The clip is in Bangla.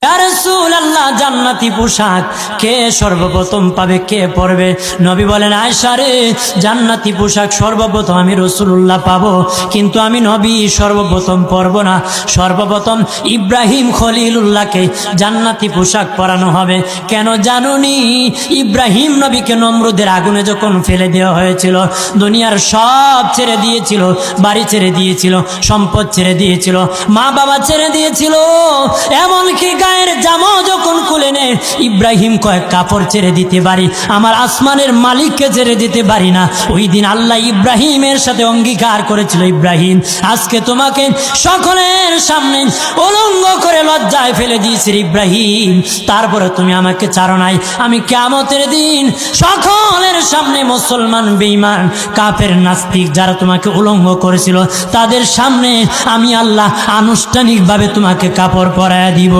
ইয়া রাসূলুল্লাহ, জান্নাতি পোশাক কে সর্বপ্রথম পাবে, কে পরবে? নবী বলেন, আয়েশা রে, জান্নাতি পোশাক সর্বপ্রথম আমি রাসূলুল্লাহ পাবো, কিন্তু আমি নবী সর্বপ্রথম পরব না। সর্বপ্রথম ইব্রাহিম খলিলুল্লাহকে জান্নাতি পোশাক পরানো হবে। কেন জানুনি? ইব্রাহিম নবীকে নমরুদের আগুনে যখন ফেলে দেওয়া হয়েছিল, দুনিয়ার সব ছেড়ে দিয়েছিল, বাড়ি ছেড়ে দিয়েছিল, সম্পদ ছেড়ে দিয়েছিল, মা বাবা ছেড়ে দিয়েছিল, এমনকি গায়ের জামাও যখন খুলে নেয়, ইব্রাহিম কয়েক কাপড় ছেড়ে দিতে পারি, আমার আসমানের মালিককে ছেড়ে দিতে পারি না। ওই দিন আল্লাহ ইব্রাহিমের সাথে অঙ্গীকার করেছিল, ইব্রাহিম আজকে তোমাকে সকলের সামনে উলঙ্গ করে লজ্জায় ফেলে দিয়েছি ইব্রাহিম, তারপরে তুমি আমাকে ছাড়ো নাই। আমি কিয়ামতের দিন সকলের সামনে মুসলমান, বেঈমান, কাফের, নাস্তিক যারা তোমাকে উলঙ্গ করেছিল, তাদের সামনে আমি আল্লাহ আনুষ্ঠানিকভাবে তোমাকে কাপড় পরায়া দিব।